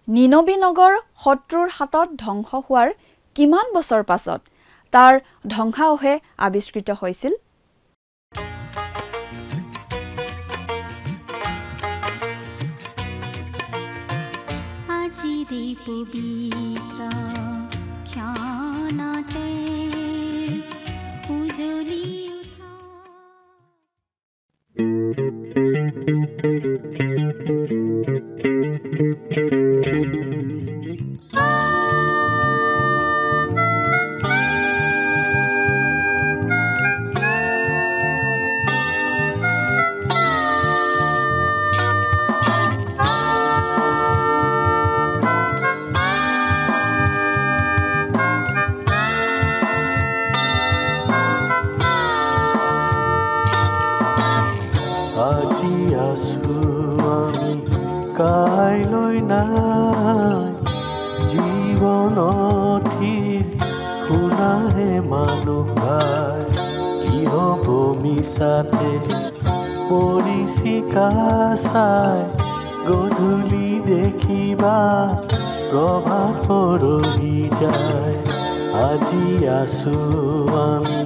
নিনবী নগৰ শত্ৰুৰ হাতত ধ্বংস হোৱাৰ কিমান বছৰ পাছত তাৰ ধ্বংসাৱহে আবিষ্কৃত হৈছিল? আজি আছো আমি কাইলৈ নাই, জীৱনথিৰ শুনাহে মানুহ ভাই, কি হ'ব মিছাতে পৰিচিকা চাই, গধূলি দেখিবা প্ৰভাত পৰহি যায়। আজি আছো আমি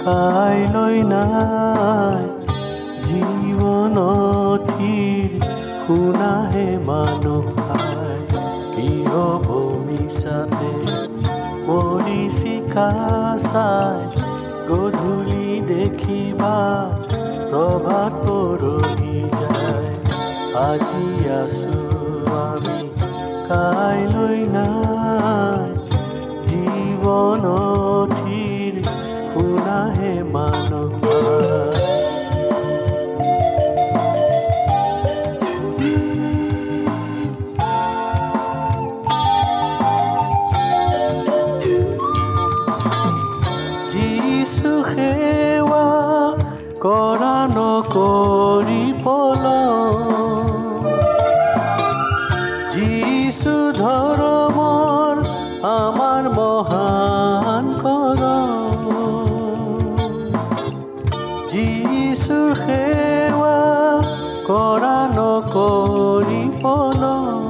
কাইলৈ নাই, জীৱনথিৰ শুনাহে মানুহ ভাই, কি হ'ব মিছাতে পৰিচিকা চাই, গধূলি দেখিবা প্ৰভাত পৰহি যায়। আজি আছো আমি কাইলৈ নাই, জীৱনথিৰ শুনাহে মানুহ ভাই। সেৱা কৰা নকৰি পলম, যিচু ধৰ্মৰ আমাৰ মহান কৰম, যিচু সেৱা কৰা নকৰি পলম,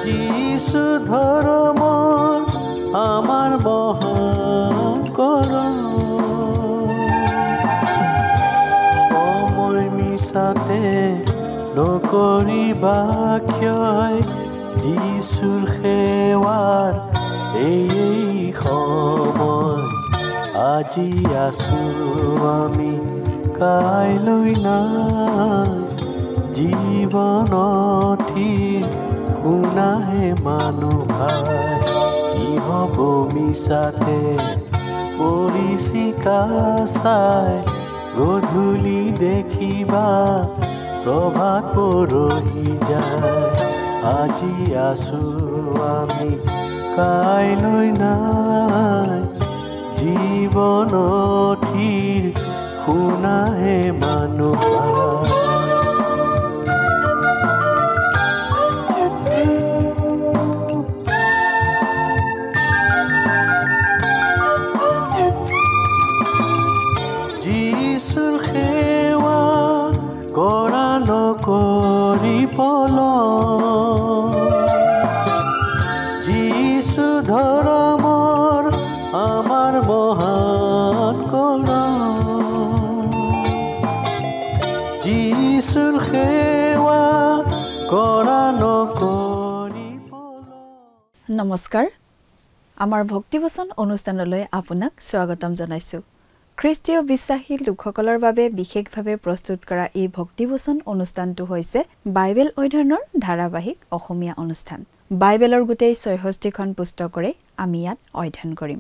যিচু ধৰ্মৰ আমাৰ মহান কৰম। সময় মিছাতে নকৰিবা ক্ষয়, যিচুৰ সেৱাৰ এই সময়। আজি আছো আমি কাইলৈ নাই, জীৱনথিৰ শুনাহে মানুহ ভাই, কি হ'ব মিছাতে পৰিচিকা চাই, গধূলি দেখিবা প্ৰভাত পৰহি যায়। আজি আছো আমি কাইলৈ নাই, জীৱনথিৰ শুনাহে মানুহ ভাই। যিচুৰ সেৱা কৰা নকৰি পলম, যিচু ধৰ্মৰ আমাৰ মহান কৰম, যিচুৰ সেৱা কৰা নকৰি পলম। নমস্কাৰ, আমাৰ ভক্তিবচন অনুষ্ঠানলৈ আপোনাক স্বাগতম জনাইছো। খ্ৰীষ্টীয় বিশ্বাসী লোকসকলৰ বাবে বিশেষভাৱে প্ৰস্তুত কৰা এই ভক্তিবচন অনুষ্ঠানটো হৈছে বাইবেল অধ্যয়নৰ ধাৰাবাহিক অসমীয়া অনুষ্ঠান। বাইবেলৰ গোটেই ৬৬খন পুস্তকৰে আমি ইয়াত অধ্যয়ন কৰিম।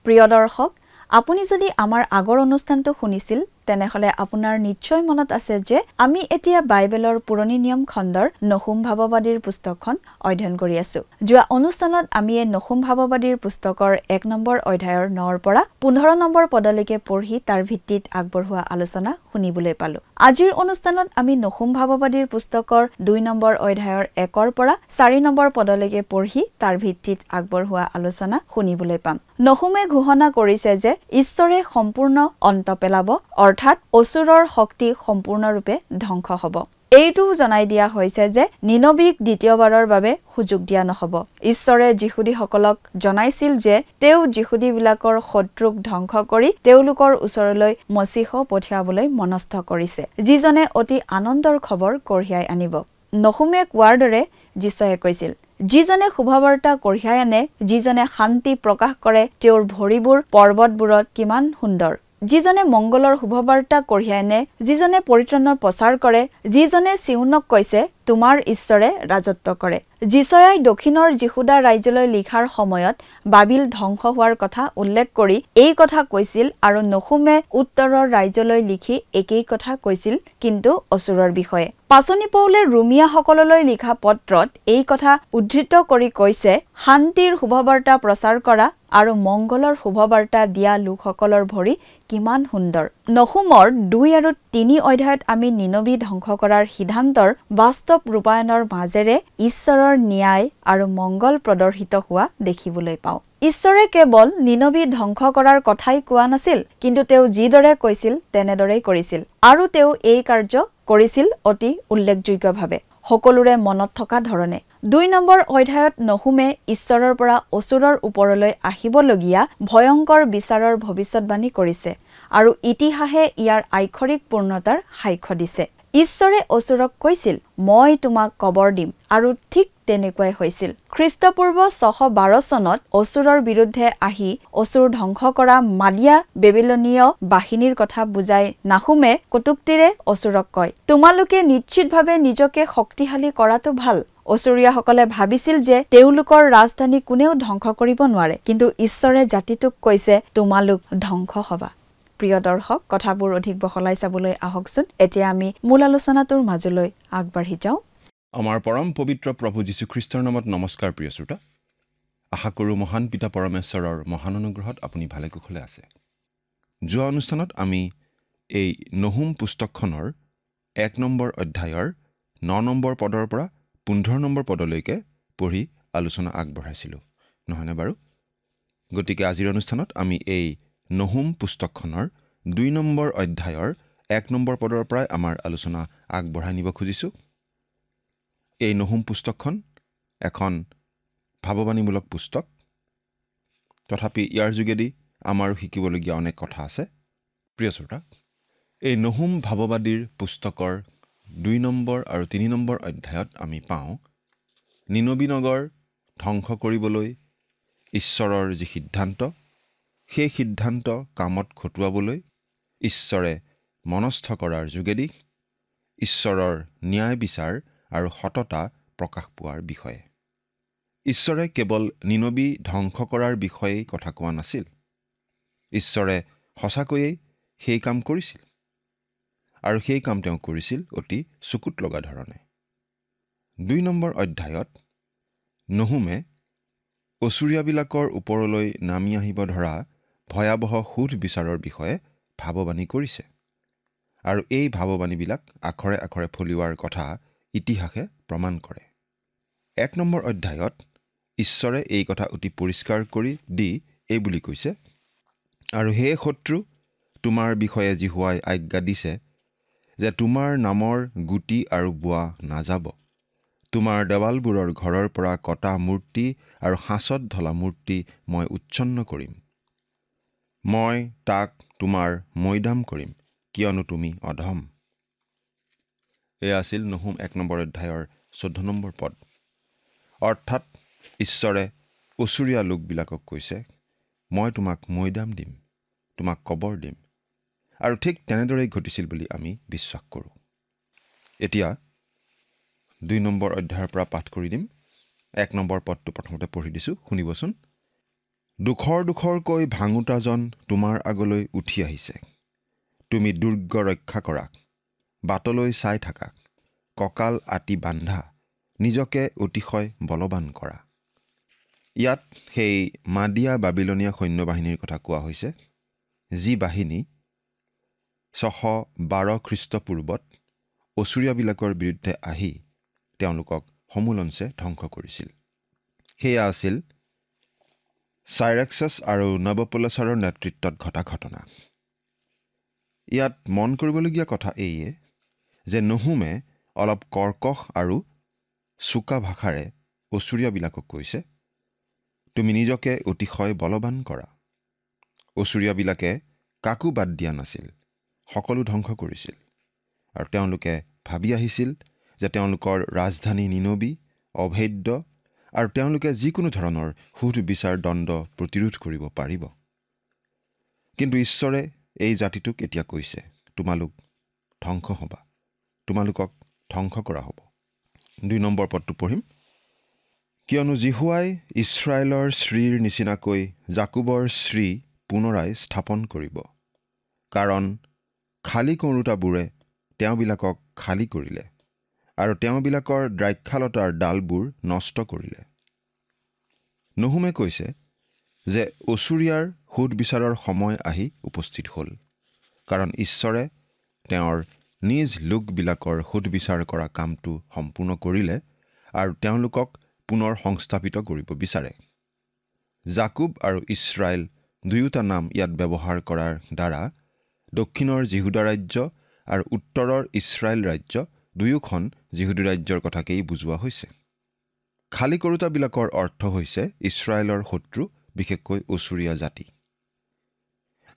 প্ৰিয় দৰ্শক, আপুনি যদি আমাৰ আগৰ অনুষ্ঠানটো শুনিছিল তেনেহলে আপোনাৰ নিশ্চয় মনত আছে যে আমি এতিয়া বাইবেলৰ পুৰণি নিয়ম খণ্ডৰ নহুম ভাৱবাদীৰ পুস্তকখন অধ্যয়ন কৰি আছো। যোৱা অনুষ্ঠানত আমি এই নহুম ভাৱবাদীৰ পুস্তকৰ 1 নম্বৰ অধ্যায়ৰ 9ৰ পৰা 15 নম্বৰ পদলৈকে পঢ়ি তাৰ ভিত্তিত আগবঢ়োৱা আলোচনা শুনিবলৈ পালো। আজিৰ অনুষ্ঠানত আমি নহুম ভাৱবাদীৰ পুস্তকৰ 2 নম্বৰ অধ্যায়ৰ 1ৰ পৰা 4 নম্বৰ পদলৈকে পঢ়ি তাৰ ভিত্তিত আগবঢ়োৱা আলোচনা শুনিবলৈ পাম। নহুমে ঘোষণা কৰিছে যে ঈশ্বৰে সম্পূৰ্ণ অন্ত পেলাব, অৰ্থাৎ অসুৰৰ শক্তি সম্পূৰ্ণৰূপে ধ্বংস হ'ব। এইটো জনাই দিয়া হৈছে যে নিনবীক দ্বিতীয়বাৰৰ বাবে সুযোগ দিয়া নহ'ব। ঈশ্বৰে যিহুদীসকলক জনাইছিল যে তেওঁ যিহুদীবিলাকৰ শত্ৰুক ধ্বংস কৰি তেওঁলোকৰ ওচৰলৈ মছিহ পঠিয়াবলৈ মনস্থ কৰিছে, যিজনে অতি আনন্দৰ খবৰ কঢ়িয়াই আনিব। নহুমে কোৱাৰ দৰে যীশুৱে কৈছিল, যিজনে শুভবাৰ্তা কঢ়িয়াই আনে, যিজনে শান্তি প্ৰকাশ কৰে, তেওঁৰ ভৰিবোৰ পৰ্বতবোৰত কিমান সুন্দৰ। যিজনে মংগলৰ শুভবাৰ্তা কঢ়িয়াই আনে, যিজনে পৰিত্ৰাণৰ প্ৰচাৰ কৰে, যিজনে চিউনক কৈছে তোমাৰ ঈশ্বৰে ৰাজত্ব কৰে। যীশুৱে দক্ষিণৰ যিহুদা ৰাজ্যলৈ লিখাৰ সময়ত বাবিল ধ্বংস হোৱাৰ কথা উল্লেখ কৰি এই কথা কৈছিল আৰু নহুমে উত্তৰৰ ৰাজ্যলৈ লিখি একেই কথা কৈছিল, কিন্তু অসুৰৰ বিষয়ে। পাচনি পৌলে ৰোমিয়াসকললৈ লিখা পত্ৰত এই কথা উদ্ধৃত কৰি কৈছে, শান্তিৰ শুভবাৰ্তা প্ৰচাৰ কৰা আৰু মংগলৰ শুভবাৰ্তা দিয়া লোকসকলৰ ভৰি কিমান সুন্দৰ। নহুমৰ 2 আৰু 3 অধ্যায়ত আমি নিনবী ধ্বংস কৰাৰ সিদ্ধান্তৰ বাস্তৱ ৰূপায়ণৰ মাজেৰে ঈশ্বৰৰ ন্যায় আৰু মংগল প্ৰদৰ্শিত হোৱা দেখিবলৈ পাওঁ। ঈশ্বৰে কেৱল নিনবী ধ্বংস কৰাৰ কথাই কোৱা নাছিল, কিন্তু তেওঁ যিদৰে কৈছিল তেনেদৰেই কৰিছিল, আৰু তেওঁ এই কাৰ্য কৰিছিল অতি উল্লেখযোগ্যভাৱে, সকলোৰে মনত থকা ধৰণে। 2 নম্বৰ অধ্যায়ত নহুমে ঈশ্বৰৰ পৰা অসুৰৰ ওপৰলৈ আহিবলগীয়া ভয়ংকৰ বিচাৰৰ ভৱিষ্যৎবাণী কৰিছে, আৰু ইতিহাসে ইয়াৰ আক্ষৰিক পূৰ্ণতাৰ সাক্ষ্য দিছে। ঈশ্বৰে অসুৰক কৈছিল, মই তোমাক কবৰ দিম, আৰু ঠিক তেনেকুৱাই হৈছিল। খ্ৰীষ্টপূৰ্ব 612 চনত অসুৰৰ বিৰুদ্ধে আহি অসুৰ ধ্বংস কৰা মাদিয়া বেবিলনীয় বাহিনীৰ কথা বুজাই নাহুমে কটুক্তিৰে অসুৰক কয়, তোমালোকে নিশ্চিতভাৱে নিজকে শক্তিশালী কৰাটো ভাল। অসুৰীয়াসকলে ভাবিছিল যে তেওঁলোকৰ ৰাজধানী কোনেও ধ্বংস কৰিব নোৱাৰে, কিন্তু ঈশ্বৰে জাতিটোক কৈছে তোমালোক ধ্বংস হবা। প্ৰিয় দৰ্শক, কথাবোৰ অধিক বহলাই চাবলৈ আহকচোন এতিয়া আমি মূল আলোচনাটোৰ মাজলৈ আগবাঢ়ি যাওঁ। আমাৰ পৰম পবিত্ৰ প্ৰভু যীশুখ্ৰীষ্টৰ নামত নমস্কাৰ। প্ৰিয় শ্ৰোতা, আশা কৰোঁ মহান পিতা পৰমেশ্বৰৰ মহান অনুগ্ৰহত আপুনি ভালে কুশলে আছে। যোৱা অনুষ্ঠানত আমি এই নহুম পুস্তকখনৰ 1 নম্বৰ অধ্যায়ৰ 9 নম্বৰ পদৰ পৰা 15 নম্বৰ পদলৈকে পঢ়ি আলোচনা আগবঢ়াইছিলোঁ, নহয়নে বাৰু? গতিকে আজিৰ অনুষ্ঠানত আমি এই নহুম পুস্তকখনৰ 2 নম্বৰ অধ্যায়ৰ 1 নম্বৰ পদৰ পৰাই আমাৰ আলোচনা আগবঢ়াই নিব খুজিছোঁ। এই নহুম পুস্তকখন এখন ভাৱবাণীমূলক পুস্তক, তথাপি ইয়াৰ যোগেদি আমাৰো শিকিবলগীয়া অনেক কথা আছে। প্ৰিয় শ্ৰোতা, এই নহুম ভাৱবাদীৰ পুস্তকৰ 2 নম্বৰ আৰু 3 নম্বৰ অধ্যায়ত আমি পাওঁ, নিনবী নগৰ ধ্বংস কৰিবলৈ ঈশ্বৰৰ যি সিদ্ধান্ত, সেই সিদ্ধান্ত কামত খটুৱাবলৈ ঈশ্বৰে মনস্থ কৰাৰ যোগেদি ঈশ্বৰৰ ন্যায় বিচাৰ আৰু সততা প্ৰকাশ পোৱাৰ বিষয়ে। ঈশ্বৰে কেৱল নিনবী ধ্বংস কৰাৰ বিষয়েই কথা কোৱা নাছিল, ঈশ্বৰে সঁচাকৈয়ে সেই কাম কৰিছিল, আৰু সেই কাম তেওঁ কৰিছিল অতি চকুত লগা ধৰণে। 2 নম্বৰ অধ্যায়ত নহুমে অসুৰীয়াবিলাকৰ ওপৰলৈ নামি আহিব ধৰা ভয়াৱহ সুধ বিচাৰৰ বিষয়ে ভাৱবাণী কৰিছে, আৰু এই ভাৱবাণীবিলাক আখৰে আখৰে ফলিওৱাৰ কথা ইতিহাসে প্ৰমাণ কৰে। 1 নম্বৰ অধ্যায়ত ঈশ্বৰে এই কথা অতি পৰিষ্কাৰ কৰি দি এই বুলি কৈছে, আৰু হে শত্ৰু, তোমাৰ বিষয়ে জিহুৱাই আজ্ঞা দিছে যে তোমাৰ নামৰ গুটি আৰু বোৱা নাযাব, তোমাৰ দেৱালবোৰৰ ঘৰৰ পৰা কটা মূৰ্তি আৰু সাঁচত ঢলা মূৰ্তি মই উচ্ছন্ন কৰিম, মই তাক তোমাৰ মৈদাম কৰিম, কিয়নো তুমি অধম। এয়া আছিল নহুম 1 নম্বৰ অধ্যায়ৰ 14 নম্বৰ পদ। অৰ্থাৎ ঈশ্বৰে অসুৰীয়া লোকবিলাকক কৈছে, মই তোমাক মৈদাম দিম, তোমাক কবৰ দিম, আৰু ঠিক তেনেদৰেই ঘটিছিল বুলি আমি বিশ্বাস কৰোঁ। এতিয়া 2 নম্বৰ অধ্যায়ৰ পৰা পাঠ কৰি দিম। 1 নম্বৰ পদটো প্ৰথমতে পঢ়ি দিছোঁ, শুনিবচোন। দুখৰ দুখৰকৈ ভাঙোতাজন তোমাৰ আগলৈ উঠি আহিছে, তুমি দুৰ্গ ৰক্ষা কৰা, বাটলৈ চাই থাকা, কঁকাল আতি বান্ধা, নিজকে অতিশয় বলৱান কৰা। ইয়াত সেই মাদিয়া বাবিলনীয়া সৈন্যবাহিনীৰ কথা কোৱা হৈছে, যি বাহিনী 612 খ্ৰীষ্টপূৰ্বত অচুৰীয়াবিলাকৰ বিৰুদ্ধে আহি তেওঁলোকক সমুলঞ্চে ধ্বংস কৰিছিল। সেয়া আছিল চাইৰেক্সাছ আৰু নবপলাছাৰৰ নেতৃত্বত ঘটা ঘটনা। ইয়াত মন কৰিবলগীয়া কথা এইয়ে যে নহুমে অলপ কৰ্কশ আৰু চোকা ভাষাৰে অচুৰীয়াবিলাকক কৈছে, তুমি নিজকে অতিশয় বলৱান কৰা। অচুৰীয়াবিলাকে কাকো বাদ দিয়া নাছিল, সকলো ধ্বংস কৰিছিল। আৰু তেওঁলোকে ভাবি আহিছিল যে তেওঁলোকৰ ৰাজধানী নিনবী অভেদ্য আৰু তেওঁলোকে যিকোনো ধৰণৰ সুধ বিচাৰ দণ্ড প্ৰতিৰোধ কৰিব পাৰিব। কিন্তু ঈশ্বৰে এই জাতিটোক এতিয়া কৈছে, তোমালোক ধ্বংস হ'বা, তোমালোকক ধ্বংস কৰা হ'ব। 2 নম্বৰ পদটো পঢ়িম। কিয়নো জিহুৱাই ইছৰাইলৰ শ্ৰীৰ নিচিনাকৈ জাকুবৰ শ্ৰী পুনৰাই স্থাপন কৰিব, কাৰণ খালী কৰোঁতাবোৰে তেওঁবিলাকক খালী কৰিলে আৰু তেওঁবিলাকৰ দ্ৰাক্ষালতাৰ ডালবোৰ নষ্ট কৰিলে। নহুমে কৈছে যে অচুৰীয়াৰ সুধ বিচাৰৰ সময় আহি উপস্থিত হ'ল, কাৰণ ঈশ্বৰে তেওঁৰ নিজ লোকবিলাকৰ সুধ বিচাৰ কৰা কামটো সম্পূৰ্ণ কৰিলে আৰু তেওঁলোকক পুনৰ সংস্থাপিত কৰিব বিচাৰে। জাকুব আৰু ইছৰাইল দুয়োটা নাম ইয়াত ব্যৱহাৰ কৰাৰ দ্বাৰা দক্ষিণৰ জিহুদা ৰাজ্য আৰু উত্তৰৰ ইছৰাইল ৰাজ্য দুয়োখন জিহুদী ৰাজ্যৰ কথাকেই বুজোৱা হৈছে। খালী কৰোঁতাবিলাকৰ অৰ্থ হৈছে ইছৰাইলৰ শত্ৰু, বিশেষকৈ অচুৰীয়া জাতি।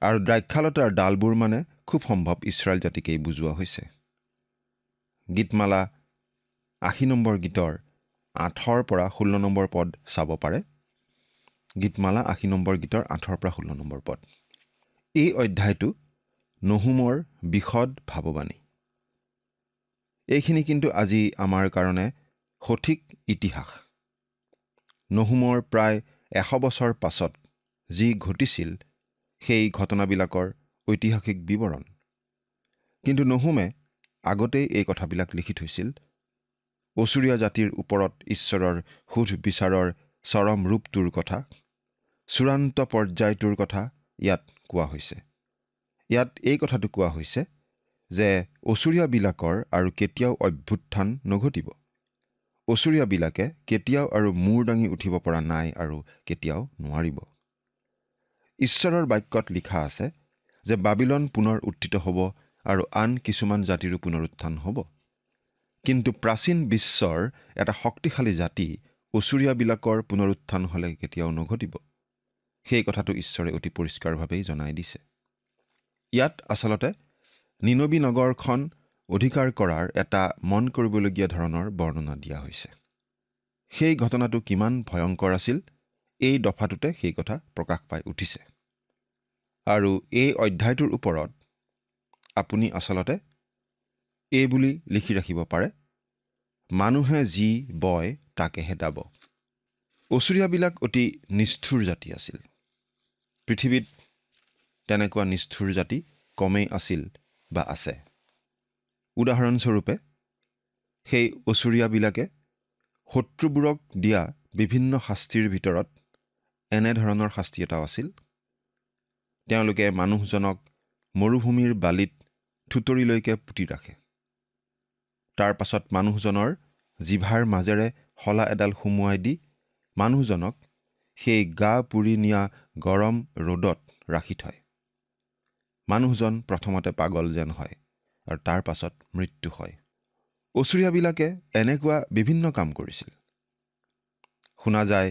আৰু দ্ৰাক্ষালতাৰ ডালবোৰ মানে খুব সম্ভৱ ইছৰাইল জাতিকেই বুজোৱা হৈছে। গীতমালা 80 নম্বৰ গীতৰ 8 পৰা 16 নম্বৰ পদ চাব পাৰে। গীতমালা 80 নম্বৰ গীতৰ 8 পৰা 16 নম্বৰ পদ। এই অধ্যায়টো নহুমৰ বিশদ ভাৱবাণী। এইখিনি কিন্তু আজি আমাৰ কাৰণে সঠিক ইতিহাস। নহুমৰ প্ৰায় 100 বছৰ পাছত যি ঘটিছিল সেই ঘটনাবিলাকৰ ঐতিহাসিক বিৱৰণ। কিন্তু নহুমে আগতেই এই কথাবিলাক লিখি থৈছিল। অচুৰীয়া জাতিৰ ওপৰত ঈশ্বৰৰ সুধ বিচাৰৰ চৰম ৰূপটোৰ কথা, চূড়ান্ত পৰ্যায়টোৰ কথা ইয়াত কোৱা হৈছে। ইয়াত এই কথাটো কোৱা হৈছে যে অচুৰীয়াবিলাকৰ আৰু কেতিয়াও অভ্যুত্থান নঘটিব। অচুৰীয়াবিলাকে কেতিয়াও আৰু মূৰ দাঙি উঠিব পৰা নাই আৰু কেতিয়াও নোৱাৰিব। ঈশ্বৰৰ বাক্যত লিখা আছে যে বাবিলন পুনৰ উত্থিত হ'ব আৰু আন কিছুমান জাতিৰো পুনৰুত্থান হ'ব। কিন্তু প্ৰাচীন বিশ্বৰ এটা শক্তিশালী জাতি অচুৰীয়াবিলাকৰ পুনৰুত্থান হ'লে কেতিয়াও নঘটিব। সেই কথাটো ঈশ্বৰে অতি পৰিষ্কাৰভাৱেই জনাই দিছে। ইয়াত আচলতে নিনবী নগৰখন অধিকাৰ কৰাৰ এটা মন কৰিবলগীয়া ধৰণৰ বৰ্ণনা দিয়া হৈছে। সেই ঘটনাটো কিমান ভয়ংকৰ আছিল, এই দফাটোতে সেই কথা প্ৰকাশ পাই উঠিছে। আৰু এই অধ্যায়টোৰ ওপৰত আপুনি আচলতে এই বুলি লিখি ৰাখিব পাৰে, মানুহে যি বয় তাকেহে দাব। অচুৰীয়াবিলাক অতি নিষ্ঠুৰ জাতি আছিল। পৃথিৱীত তেনেকুৱা নিষ্ঠুৰ জাতি কমেই আছিল বা আছে। উদাহৰণস্বৰূপে সেই অচুৰীয়াবিলাকে শত্ৰুবোৰক দিয়া বিভিন্ন শাস্তিৰ ভিতৰত এনেধৰণৰ শাস্তি এটাও আছিল। তেওঁলোকে মানুহজনক মৰুভূমিৰ বালিত থুতৰিলৈকে পুতি ৰাখে। তাৰ পাছত মানুহজনৰ জিভাৰ মাজেৰে শলা এডাল সুমুৱাই দি মানুহজনক সেই গা পুৰি নিয়া গৰম ৰ'দত ৰাখি থয়। মানুহজন প্ৰথমতে পাগল যেন হয় আৰু তাৰ পাছত মৃত্যু হয়। অচুৰীয়াবিলাকে এনেকুৱা বিভিন্ন কাম কৰিছিল। শুনা যায়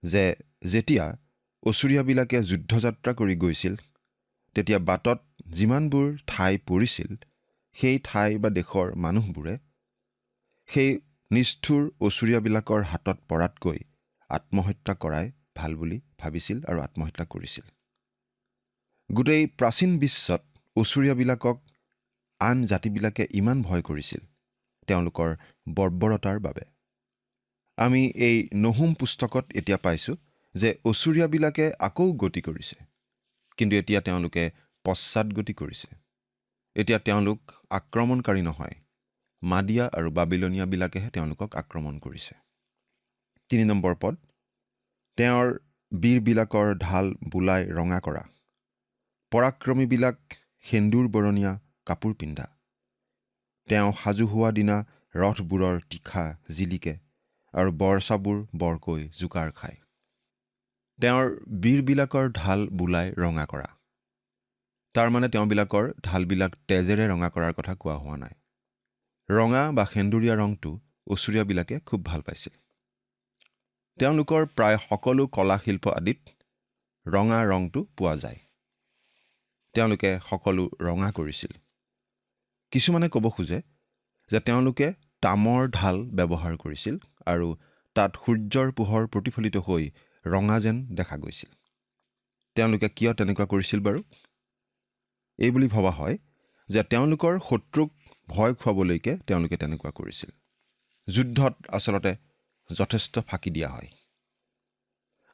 যে যেতিয়া অচুৰীয়াবিলাকে যুদ্ধযাত্ৰা কৰি গৈছিল, তেতিয়া বাটত যিমানবোৰ ঠাই পৰিছিল, সেই ঠাই বা দেশৰ মানুহবোৰে সেই নিষ্ঠুৰ অচুৰীয়াবিলাকৰ হাতত পৰাতকৈ আত্মহত্যা কৰাই ভাল বুলি ভাবিছিল আৰু আত্মহত্যা কৰিছিল। গোটেই প্ৰাচীন বিশ্বত অচুৰীয়াবিলাকক আন জাতিবিলাকে ইমান ভয় কৰিছিল তেওঁলোকৰ বৰ্বৰতাৰ বাবে। আমি এই নহুম পুস্তকত এতিয়া পাইছোঁ যে অচুৰীয়াবিলাকে আকৌ গতি কৰিছে, কিন্তু এতিয়া তেওঁলোকে পশ্চাদগতি কৰিছে। এতিয়া তেওঁলোক আক্ৰমণকাৰী নহয়, মাদিয়া আৰু বাবিলনীয়াবিলাকেহে তেওঁলোকক আক্ৰমণ কৰিছে। 3 নম্বৰ পদ, তেওঁৰ বীৰবিলাকৰ ঢাল বোলাই ৰঙা কৰা, পৰাক্ৰমীবিলাক সেন্দুৰ বৰণীয়া কাপোৰ পিন্ধা। তেওঁ সাজু হোৱা দিনা ৰথবোৰৰ তীখা জিলিকে আৰু বৰচাবোৰ বৰকৈ জোকাৰ খায়। তেওঁৰ বীৰবিলাকৰ ঢাল বোলাই ৰঙা কৰা, তাৰমানে তেওঁবিলাকৰ ঢালবিলাক তেজেৰে ৰঙা কৰাৰ কথা কোৱা হোৱা নাই। ৰঙা বা সেন্দুৰীয়া ৰংটো অচুৰীয়াবিলাকে খুব ভাল পাইছিল। তেওঁলোকৰ প্ৰায় সকলো কলা শিল্প আদিত ৰঙা ৰংটো পোৱা যায়। তেওঁলোকে সকলো ৰঙা কৰিছিল। কিছুমানে ক'ব খোজে যে তেওঁলোকে তামৰ ঢাল ব্যৱহাৰ কৰিছিল আৰু তাত সূৰ্যৰ পোহৰ প্ৰতিফলিত হৈ ৰঙা যেন দেখা গৈছিল। তেওঁলোকে কিয় তেনেকুৱা কৰিছিল বাৰু? এই বুলি ভবা হয় যে তেওঁলোকৰ শত্ৰুক ভয় খুৱাবলৈকে তেওঁলোকে তেনেকুৱা কৰিছিল। যুদ্ধত আচলতে যথেষ্ট ফাঁকি দিয়া হয়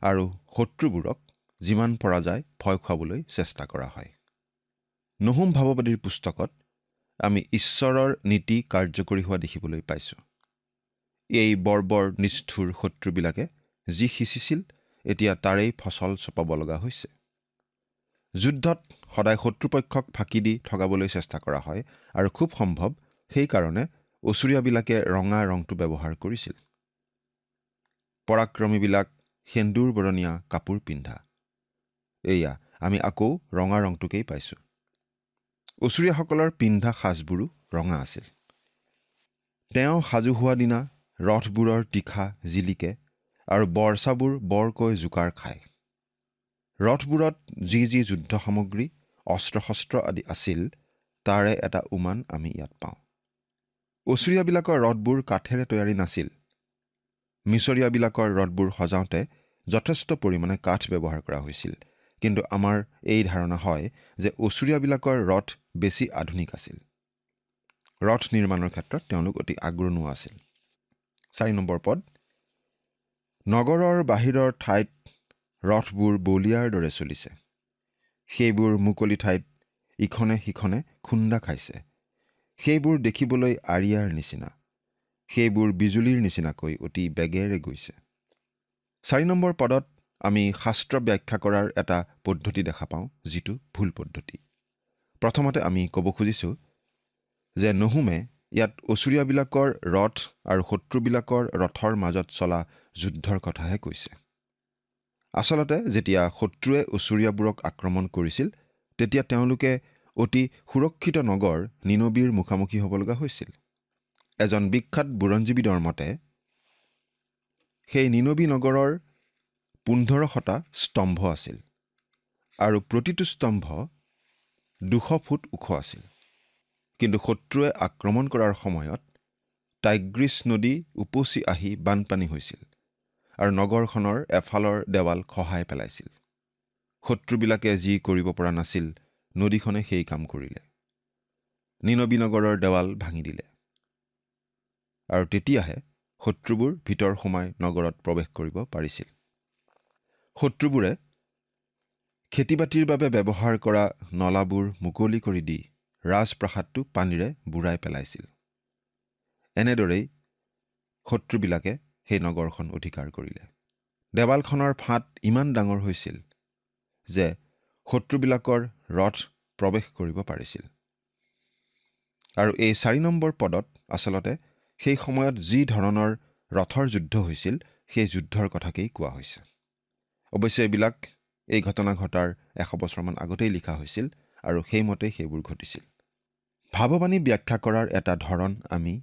আৰু শত্ৰুবোৰক যিমান পৰা যায় ভয় খুৱাবলৈ চেষ্টা কৰা হয়। নহুম ভাৱবাদীৰ পুস্তকত আমি ঈশ্বৰৰ নীতি কাৰ্যকৰী হোৱা দেখিবলৈ পাইছোঁ। এই বৰ্বৰ নিষ্ঠুৰ শত্ৰুবিলাকে যি সিঁচিছিল এতিয়া তাৰেই ফচল চপাব লগা হৈছে। যুদ্ধত সদায় শত্ৰুপক্ষক ফাঁকি দি ঠগাবলৈ চেষ্টা কৰা হয় আৰু খুব সম্ভৱ সেইকাৰণে অচুৰীয়াবিলাকে ৰঙা ৰংটো ব্যৱহাৰ কৰিছিল। পৰাক্ৰমীবিলাক সেন্দুৰ বৰণীয়া কাপোৰ পিন্ধা, এয়া আমি আকৌ ৰঙা ৰংটোকেই পাইছোঁ। অচুৰীয়াসকলৰ পিন্ধা সাজবোৰো ৰঙা আছিল। তেওঁ সাজু হোৱা দিনা ৰথবোৰৰ তীখা জিলিকে আৰু বৰচাবোৰ বৰকৈ জোকাৰ খায়। ৰথবোৰত যি যি যুদ্ধ সামগ্ৰী অস্ত্ৰ শস্ত্ৰ আদি আছিল তাৰে এটা উমান আমি ইয়াত পাওঁ। অচুৰীয়াবিলাকৰ ৰথবোৰ কাঠেৰে তৈয়াৰী নাছিল। মিছৰীয়াবিলাকৰ ৰথবোৰ সজাওঁতে যথেষ্ট পৰিমাণে কাঠ ব্যৱহাৰ কৰা হৈছিল, কিন্তু আমাৰ এই ধাৰণা হয় যে অচুৰীয়াবিলাকৰ ৰথ বেছি আধুনিক আছিল। ৰথ নিৰ্মাণৰ ক্ষেত্ৰত তেওঁলোক অতি আগৰণুৱা আছিল। 4 নম্বৰ পদ, নগৰৰ বাহিৰৰ ঠাইত ৰথবোৰ বলিয়াৰ দৰে চলিছে। সেইবোৰ মুকলি ঠাইত ইখনে সিখনে খুন্দা খাইছে। সেইবোৰ দেখিবলৈ আৰিয়াৰ নিচিনা। সেইবোৰ বিজুলীৰ নিচিনাকৈ অতি বেগেৰে গৈছে। 4 নম্বৰ পদত আমি শাস্ত্ৰ ব্যাখ্যা কৰাৰ এটা পদ্ধতি দেখা পাওঁ, যিটো ভুল পদ্ধতি। প্ৰথমতে আমি ক'ব খুজিছোঁ যে নহুমে ইয়াত অচুৰীয়াবিলাকৰ ৰথ আৰু শত্ৰুবিলাকৰ ৰথৰ মাজত চলা যুদ্ধৰ কথাহে কৈছে। আচলতে যেতিয়া শত্ৰুৱে অচুৰীয়াবোৰক আক্ৰমণ কৰিছিল তেতিয়া তেওঁলোকে অতি সুৰক্ষিত নগৰ নিনবীৰ মুখামুখি হ'ব লগা হৈছিল। এজন বিখ্যাত বুৰঞ্জীবিদৰ মতে সেই নিনবী নগৰৰ 1500টা স্তম্ভ আছিল আৰু প্ৰতিটো স্তম্ভ 200 ফুট ওখ আছিল। কিন্তু শত্ৰুৱে আক্ৰমণ কৰাৰ সময়ত টাইগ্ৰিছ নদী উপচি আহি বানপানী হৈছিল আৰু নগৰখনৰ এফালৰ দেৱাল খহাই পেলাইছিল। শত্ৰুবিলাকে যি কৰিব পৰা নাছিল নদীখনে সেই কাম কৰিলে। নিনবী নগৰৰ দেৱাল ভাঙি দিলে আৰু তেতিয়াহে শত্ৰুবোৰ ভিতৰ সোমাই নগৰত প্ৰৱেশ কৰিব পাৰিছিল। শত্ৰুবোৰে খেতি বাতিৰ বাবে ব্যৱহাৰ কৰা নলাবোৰ মুকলি কৰি দি ৰাজপ্ৰাসাদটো পানীৰে বুৰাই পেলাইছিল। এনেদৰেই শত্ৰুবিলাকে সেই নগৰখন অধিকাৰ কৰিলে। দেৱালখনৰ ফাঁট ইমান ডাঙৰ হৈছিল যে শত্ৰুবিলাকৰ ৰথ প্ৰৱেশ কৰিব পাৰিছিল। আৰু এই 4 নম্বৰ পদত আচলতে সেই সময়ত যি ধৰণৰ ৰথৰ যুদ্ধ হৈছিল সেই যুদ্ধৰ কথাকেই কোৱা হৈছে। অৱশ্যে এইবিলাক এই ঘটনা ঘটাৰ 100 বছৰমান আগতেই লিখা হৈছিল আৰু সেইমতে সেইবোৰ ঘটিছিল। ভাৱবাণী ব্যাখ্যা কৰাৰ এটা ধৰণ আমি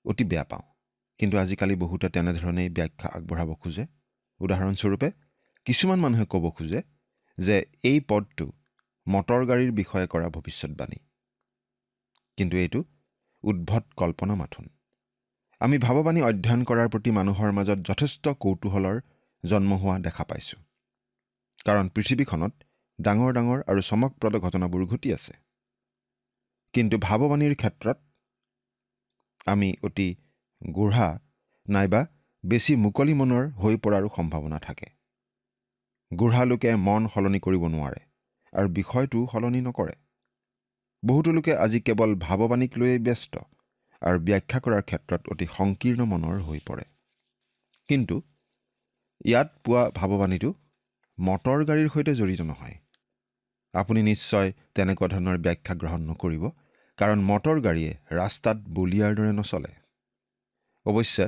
অতি বেয়া পাওঁ, কিন্তু আজিকালি বহুতে তেনেধৰণেই ব্যাখ্যা আগবঢ়াব খোজে। উদাহৰণস্বৰূপে কিছুমান মানুহে ক'ব খোজে যে এই পদটো মটৰ গাড়ীৰ বিষয়ে কৰা ভৱিষ্যৎবাণী, কিন্তু এইটো উদ্ভট কল্পনা মাথোন। আমি ভাৱবাণী অধ্যয়ন কৰাৰ প্ৰতি মানুহৰ মাজত যথেষ্ট কৌতূহলৰ জন্ম হোৱা দেখা পাইছোঁ, কাৰণ পৃথিৱীখনত ডাঙৰ ডাঙৰ আৰু চমকপ্ৰদ ঘটনাবোৰ ঘটি আছে। কিন্তু ভাৱবাণীৰ ক্ষেত্ৰত আমি অতি গূঢ়া নাইবা বেছি মুকলি মনৰ হৈ পৰাৰো সম্ভাৱনা থাকে। গূঢ়া লোকে মন সলনি কৰিব নোৱাৰে আৰু বিষয়টো সলনি নকৰে। বহুতো লোকে আজি কেৱল ভাৱবাণীক লৈয়ে ব্যস্ত আৰু ব্যাখ্যা কৰাৰ ক্ষেত্ৰত অতি সংকীৰ্ণ মনৰ হৈ পৰে। কিন্তু ইয়াত পোৱা ভাৱবাণীটো মটৰ গাড়ীৰ সৈতে জড়িত নহয়। আপুনি নিশ্চয় তেনেকুৱা ধৰণৰ ব্যাখ্যা গ্ৰহণ নকৰিব, কাৰণ মটৰ গাড়ীয়ে ৰাস্তাত বলিয়াৰ দৰে নচলে। অৱশ্যে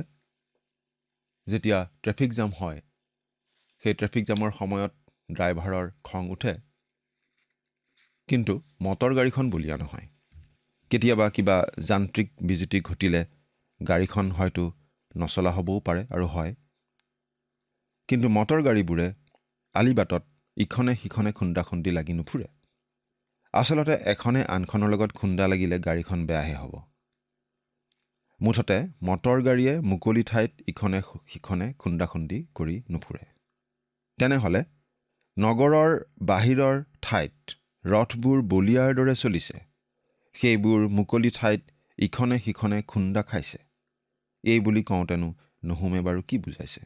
যেতিয়া ট্ৰেফিক জাম হয়, সেই ট্ৰেফিক জামৰ সময়ত ড্ৰাইভাৰৰ খং উঠে, কিন্তু মটৰ গাড়ীখন বলিয়া নহয়। কেতিয়াবা কিবা যান্ত্ৰিক বিজুতি ঘটিলে গাড়ীখন হয়তো নচলা হ'বও পাৰে আৰু হয়। কিন্তু মটৰ গাড়ীবোৰে আলিবাটত ইখনে সিখনে খুন্দা খুন্দি লাগি নুফুৰে। আচলতে এখনে আনখনৰ লগত খুন্দা লাগিলে গাড়ীখন বেয়াহে হ'ব। মুঠতে মটৰ গাড়ীয়ে মুকলি ঠাইত ইখনে সিখনে খুন্দা খুন্দি কৰি নুফুৰে। তেনেহ'লে নগৰৰ বাহিৰৰ ঠাইত ৰথবোৰ বলিয়াৰ দৰে চলিছে, সেইবোৰ মুকলি ঠাইত ইখনে সিখনে খুন্দা খাইছে। এই বুলি কওঁতেনো নহুমে বাৰু কি বুজাইছে?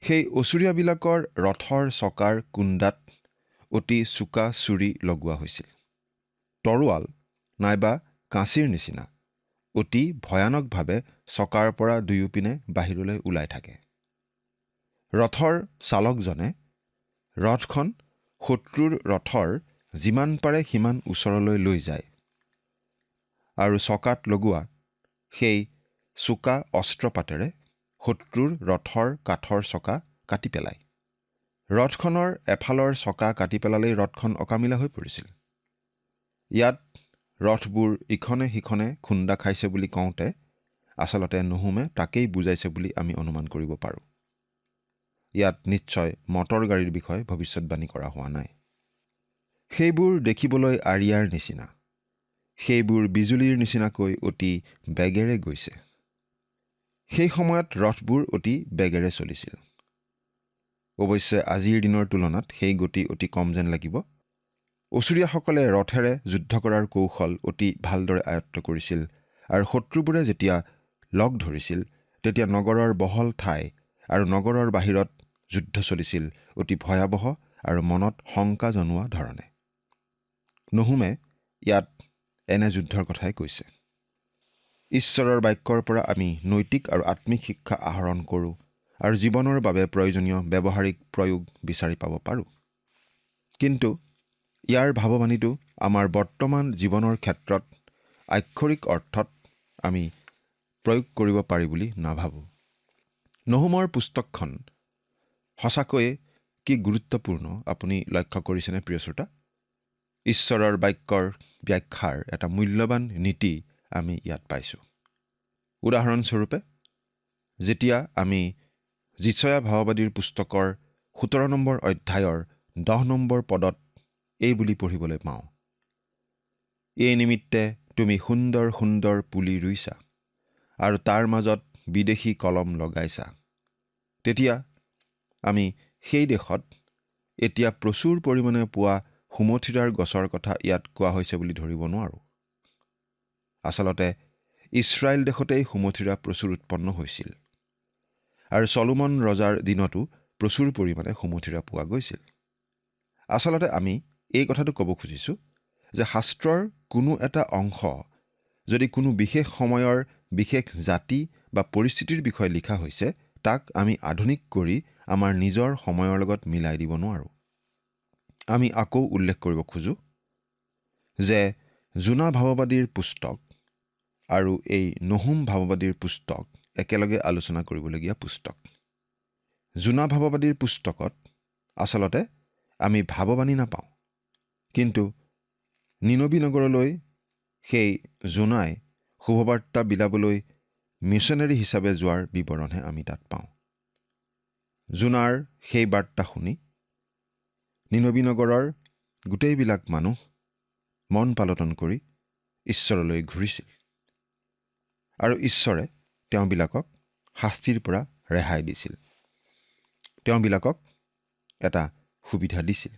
সেই অচুৰীয়াবিলাকৰ ৰথৰ চকাৰ কুন্দাত অতি চোকা চুৰি লগোৱা হৈছিল। তৰোৱাল নাইবা কাঁচিৰ নিচিনা অতি ভয়ানকভাৱে চকাৰ পৰা দুয়োপিনে বাহিৰলৈ ওলাই থাকে। ৰথৰ চালকজনে ৰথখন শত্ৰুৰ ৰথৰ যিমান পাৰে সিমান ওচৰলৈ লৈ যায় আৰু চকাত লগোৱা সেই চোকা অস্ত্ৰপাতেৰে শত্ৰুৰ ৰথৰ কাঠৰ চকা কাটি পেলায়। ৰথখনৰ এফালৰ চকা কাটি পেলালেই ৰথখন অকামিলা হৈ পৰিছিল। ইয়াত ৰথবোৰ ইখনে সিখনে খুন্দা খাইছে বুলি কওঁতে আচলতে নহুমে তাকেই বুজাইছে বুলি আমি অনুমান কৰিব পাৰোঁ। ইয়াত নিশ্চয় মটৰ গাড়ীৰ বিষয়ে ভৱিষ্যতবাণী কৰা হোৱা নাই। সেইবোৰ দেখিবলৈ আৰিয়াৰ নিচিনা, সেইবোৰ বিজুলীৰ নিচিনাকৈ অতি বেগেৰে গৈছে। সেই সময়ত ৰথবোৰ অতি বেগেৰে চলিছিল। অৱশ্যে আজিৰ দিনৰ তুলনাত সেই গতি অতি কম যেন লাগিব। অচুৰীয়াসকলে ৰথেৰে যুদ্ধ কৰাৰ কৌশল অতি ভালদৰে আয়ত্ত কৰিছিল আৰু শত্ৰুবোৰে যেতিয়া লগ ধৰিছিল তেতিয়া নগৰৰ বহল ঠাই আৰু নগৰৰ বাহিৰত যুদ্ধ চলিছিল অতি ভয়াৱহ আৰু মনত শংকা জনোৱা ধৰণে। নহুমে ইয়াত এনে যুদ্ধৰ কথাই কৈছে। ঈশ্বৰৰ বাক্যৰ পৰা আমি নৈতিক আৰু আত্মিক শিক্ষা আহৰণ কৰোঁ আৰু জীৱনৰ বাবে প্ৰয়োজনীয় ব্যৱহাৰিক প্ৰয়োগ বিচাৰি পাব পাৰোঁ। কিন্তু ইয়াৰ ভাৱবাণীটো আমাৰ বৰ্তমান জীৱনৰ ক্ষেত্ৰত আক্ষৰিক অৰ্থত আমি প্ৰয়োগ কৰিব পাৰি বুলি নাভাবোঁ। নহুমৰ পুস্তকখন সঁচাকৈয়ে কি গুৰুত্বপূৰ্ণ আপুনি লক্ষ্য কৰিছেনে প্ৰিয় শ্ৰোতা? ঈশ্বৰৰ বাক্যৰ ব্যাখ্যাৰ এটা মূল্যৱান নীতি আমি ইয়াত পাইছোঁ। উদাহৰণস্বৰূপে যেতিয়া আমি যিচয়া ভাৱবাদীৰ পুস্তকৰ 17 নম্বৰ অধ্যায়ৰ 10 নম্বৰ পদত এই বুলি পঢ়িবলৈ পাওঁ, এই নিমিত্তে তুমি সুন্দৰ সুন্দৰ পুলি ৰুইছা আৰু তাৰ মাজত বিদেশী কলম লগাইছা। তেতিয়া আমি সেই দেশত এতিয়া প্ৰচুৰ পৰিমাণে পোৱা সুমথিৰাৰ গছৰ কথা ইয়াত কোৱা হৈছে বুলি ধৰিব নোৱাৰোঁ। আচলতে ইছৰাইল দেশতেই সুমথিৰা প্ৰচুৰ উৎপন্ন হৈছিল আৰু চলোমন ৰজাৰ দিনতো প্ৰচুৰ পৰিমাণে সুমথিৰা পোৱা গৈছিল। আচলতে আমি এই কথাটো ক'ব খুজিছোঁ যে শাস্ত্ৰৰ কোনো এটা অংশ যদি কোনো বিশেষ সময়ৰ বিশেষ জাতি বা পৰিস্থিতিৰ বিষয়ে লিখা হৈছে, তাক আমি আধুনিক কৰি আমাৰ নিজৰ সময়ৰ লগত মিলাই দিব নোৱাৰোঁ। আমি আকৌ উল্লেখ কৰিব খোজোঁ যে জোনা ভাৱবাদীৰ পুস্তক আৰু এই নহুম ভাৱবাদীৰ পুস্তক একেলগে আলোচনা কৰিবলগীয়া পুস্তক। জোনা ভাৱবাদীৰ পুস্তকত আচলতে আমি ভাৱবাণী নাপাওঁ, কিন্তু নিনবী নগৰলৈ সেই জোনাই শুভবাৰ্তা বিলাবলৈ মিছনেৰী হিচাপে যোৱাৰ বিৱৰণহে আমি তাত পাওঁ। জোনাৰ সেই বাৰ্তা শুনি নিনবী নগৰৰ গোটেইবিলাক মানুহ মন পালটন কৰি ঈশ্বৰলৈ ঘূৰিছিল আৰু ঈশ্বৰে তেওঁবিলাকক শাস্তিৰ পৰা ৰেহাই দিছিল। তেওঁবিলাকক এটা সুবিধা দিছিল।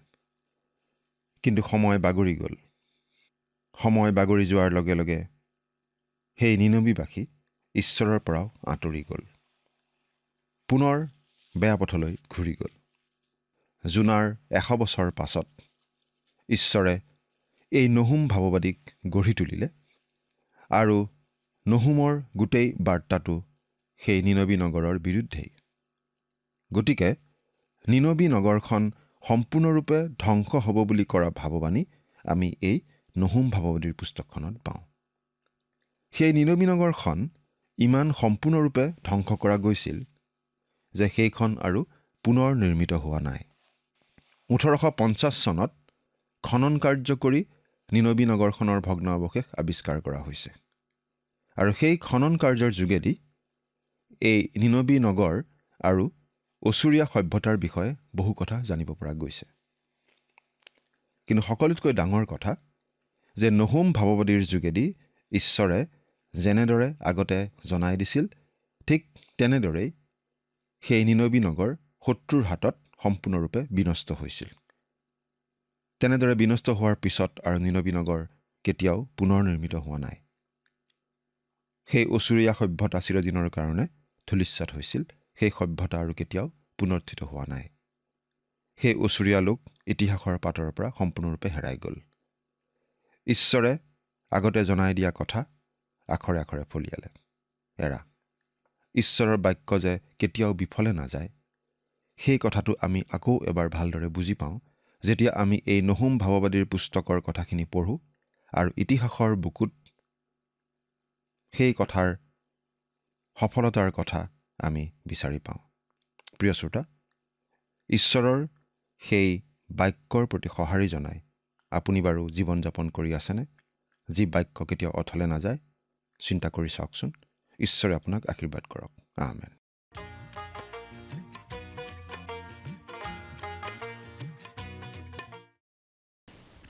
কিন্তু সময় বাগৰি গ'ল। সময় বাগৰি যোৱাৰ লগে লগে সেই নিনবীবাসী ঈশ্বৰৰ পৰাও আঁতৰি গ'ল, পুনৰ বেয়া পথলৈ ঘূৰি গ'ল। জোনাৰ 100 বছৰ পাছত ঈশ্বৰে এই নহুম ভাৱবাদীক গঢ়ি তুলিলে আৰু নহুমৰ গোটেই বাৰ্তাটো সেই নিনবী নগৰৰ বিৰুদ্ধেই। গতিকে নিনবী নগৰখন সম্পূৰ্ণৰূপে ধ্বংস হ'ব বুলি কৰা ভাৱবাণী আমি এই নহুম ভাৱবাদীৰ পুস্তকখনত পাওঁ। সেই নিনবী নগৰখন ইমান সম্পূৰ্ণৰূপে ধ্বংস কৰা গৈছিল যে সেইখন আৰু পুনৰ নিৰ্মিত হোৱা নাই। 1850 চনত খনন কাৰ্য কৰি নিনবী নগৰখনৰ ভগ্নাৱশেষ আৱিষ্কাৰ কৰা হৈছে আৰু সেই খনন কাৰ্যৰ যোগেদি এই নিনবী নগৰ আৰু অচুৰীয়া সভ্যতাৰ বিষয়ে বহু কথা জানিব পৰা গৈছে। কিন্তু সকলোতকৈ ডাঙৰ কথা যে নহুম ভাৱবাদীৰ যোগেদি ঈশ্বৰে যেনেদৰে আগতে জনাই দিছিল ঠিক তেনেদৰেই সেই নিনবী নগৰ শত্ৰুৰ হাতত সম্পূৰ্ণৰূপে বিনষ্ট হৈছিল। তেনেদৰে বিনষ্ট হোৱাৰ পিছত আৰু নিনবী নগৰ কেতিয়াও পুনৰ নিৰ্মিত হোৱা নাই। সেই অচুৰীয়া সভ্যতা চিৰদিনৰ কাৰণে ধূলিসাৎ হৈছিল। সেই সভ্যতা আৰু কেতিয়াও পুনৰুত্থিত হোৱা নাই। সেই অচুৰীয়া লোক ইতিহাসৰ পাতৰ পৰা সম্পূৰ্ণৰূপে হেৰাই গ'ল। ঈশ্বৰে আগতে জনাই দিয়া কথা আখৰে আখৰে ফলিয়ালে। ঈশ্বৰৰ বাক্য যে কেতিয়াও বিফলে নাযায়, সেই কথাটো আমি আকৌ এবাৰ ভালদৰে বুজি পাওঁ যেতিয়া আমি এই নহুম ভাৱবাদীৰ পুস্তকৰ কথাখিনি পঢ়োঁ আৰু ইতিহাসৰ বুকুত সেই কথাৰ সফলতাৰ কথা আমি বিচাৰি পাওঁ। প্ৰিয় শ্ৰোতা, ঈশ্বৰৰ সেই বাক্যৰ প্ৰতি সঁহাৰি জনাই আপুনি বাৰু জীৱন যাপন কৰি আছেনে? যি বাক্য কেতিয়াও অথলে নাযায়, চিন্তা কৰি চাওকচোন। ঈশ্বৰে আপোনাক আশীৰ্বাদ কৰক। আমেন।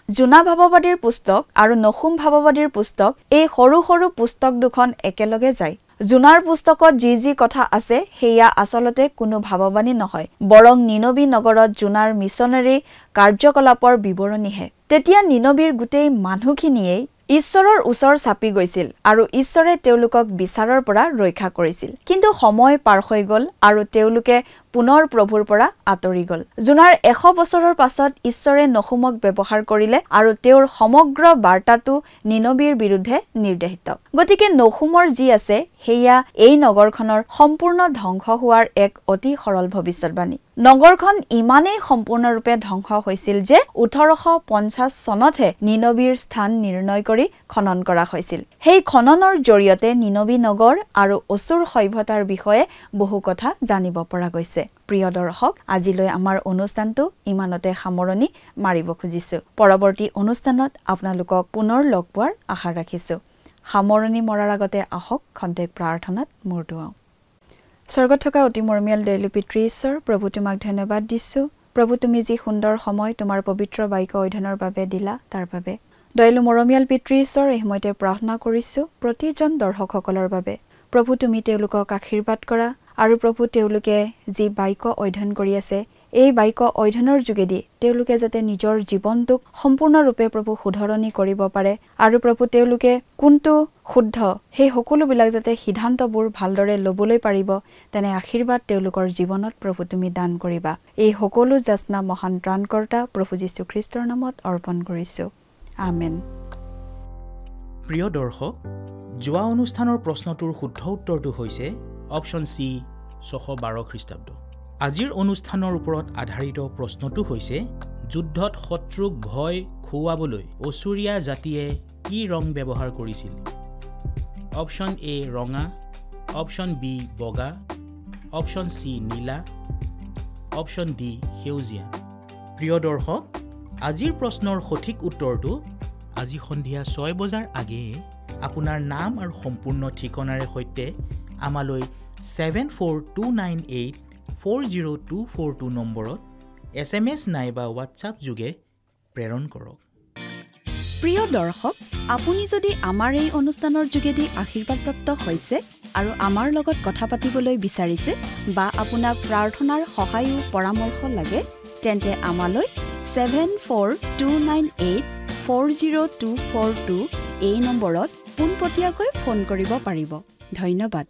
জোনা ভাৱবাদীৰ পুস্তক আৰু নহুম ভাৱবাদীৰ পুস্তক, এই সৰু সৰু পুস্তক দুখন একেলগে যায়। জোনাৰ পুস্তকত যি যি কথা আছে সেয়া আচলতে কোনো ভাৱবাণী নহয়, বৰং নিনবী নগৰত জোনাৰ মিছনেৰী কাৰ্যকলাপৰ বিৱৰণীহে। তেতিয়া নিনবীৰ গোটেই মানুহখিনিয়েই ঈশ্বৰৰ ওচৰ চাপি গৈছিল আৰু ঈশ্বৰে তেওঁলোকক বিচাৰৰ পৰা ৰক্ষা কৰিছিল। কিন্তু সময় পাৰ হৈ গ'ল আৰু তেওঁলোকে পুনৰ প্ৰভুৰ পৰা আঁতৰি গ'ল। জোনাৰ 100 বছৰৰ পাছত ঈশ্বৰে নহুমক ব্যৱহাৰ কৰিলে আৰু তেওঁৰ সমগ্ৰ বাৰ্তাটো নিনবীৰ বিৰুদ্ধে নিৰ্দেশিত। গতিকে নহুমৰ যি আছে সেয়া এই নগৰখনৰ সম্পূৰ্ণ ধ্বংস হোৱাৰ এক অতি সৰল ভৱিষ্যৎবাণী। নগৰখন ইমানেই সম্পূৰ্ণৰূপে ধ্বংস হৈছিল যে 1850 চনতহে নিনবীৰ স্থান নিৰ্ণয় কৰি খনন কৰা হৈছিল। সেই খননৰ জৰিয়তে নিনবী নগৰ আৰু অচুৰ সভ্যতাৰ বিষয়ে বহু কথা জানিব পৰা গৈছে। প্ৰিয় দৰ্শক, আজিলৈ আমাৰ অনুষ্ঠানটো ইমানতে সামৰণি মাৰিব খুজিছো। পৰৱৰ্তী অনুষ্ঠানত আপোনালোকক পুনৰ লগ পোৱাৰ আশা ৰাখিছো। সামৰণি মৰাৰ আগতে আহক খন্তেক প্ৰাৰ্থনাত মূৰ দুৱাওঁ। স্বৰ্গত থকা অতি মৰমীয়াল দয়ালু পিতৃ ঈশ্বৰ, প্ৰভু তোমাক ধন্যবাদ দিছো। প্ৰভু, তুমি যি সুন্দৰ সময় তোমাৰ পবিত্ৰ বাক্য অধ্যয়নৰ বাবে দিলা তাৰ বাবে। দয়ালু মৰমীয়াল পিতৃ ঈশ্বৰ, এই সময়তে প্ৰাৰ্থনা কৰিছো প্ৰতিজন দৰ্শকসকলৰ বাবে। প্ৰভু, তুমি তেওঁলোকক আশীৰ্বাদ কৰা আৰু প্ৰভু, তেওঁলোকে যি বাক্য অধ্যয়ন কৰি আছে এই বাক্য অধ্যয়নৰ যোগেদি তেওঁলোকে যাতে নিজৰ জীৱনটোক সম্পূৰ্ণৰূপে প্ৰভু শুধৰণি কৰিব পাৰে আৰু প্ৰভু তেওঁলোকে কোনটো শুদ্ধ সেই সকলোবিলাক যাতে সিদ্ধান্তবোৰ ভালদৰে ল'বলৈ পাৰিব, তেনে আশীৰ্বাদ তেওঁলোকৰ জীৱনত প্ৰভু তুমি দান কৰিবা। এই সকলো যাচনা মহান ত্ৰাণকৰ্তা প্ৰভু যীশু খ্ৰীষ্টৰ নামত অৰ্পণ কৰিছো। আমেন। প্ৰিয় দৰ্শক, যোৱা অনুষ্ঠানৰ প্ৰশ্নটোৰ শুদ্ধ উত্তৰটো হৈছে অপশ্যন চি 612 খ্ৰীষ্টাব্দ। আজিৰ অনুষ্ঠানৰ ওপৰত আধাৰিত প্ৰশ্নটো হৈছে যুদ্ধত শত্ৰুক ভয় খুৱাবলৈ অচুৰীয়া জাতিয়ে কি ৰং ব্যৱহাৰ কৰিছিল? অপশ্যন এ ৰঙা, অপশ্যন বি বগা, অপশ্যন চি নীলা, অপশ্যন ডি সেউজীয়া। প্ৰিয় দৰ্শক, আজিৰ প্ৰশ্নৰ সঠিক উত্তৰটো আজি সন্ধিয়া 6 বজাৰ আগেয়ে আপোনাৰ নাম আৰু সম্পূৰ্ণ ঠিকনাৰে সৈতে আমালৈ 7429840242 নম্বৰত SMS নাইবা হোৱাটছআপ যোগে প্ৰেৰণ কৰক। প্ৰিয় দৰ্শক, আপুনি যদি আমাৰ এই অনুষ্ঠানৰ যোগেদি আশীৰ্বাদপ্ৰাপ্ত হৈছে আৰু আমাৰ লগত কথা পাতিবলৈ বিচাৰিছে বা আপোনাক প্ৰাৰ্থনাৰ সহায়ো পৰামৰ্শ লাগে, তেন্তে আমালৈ 7429840242 এই নম্বৰত পোনপটীয়াকৈ ফোন কৰিব পাৰিব। ধন্যবাদ।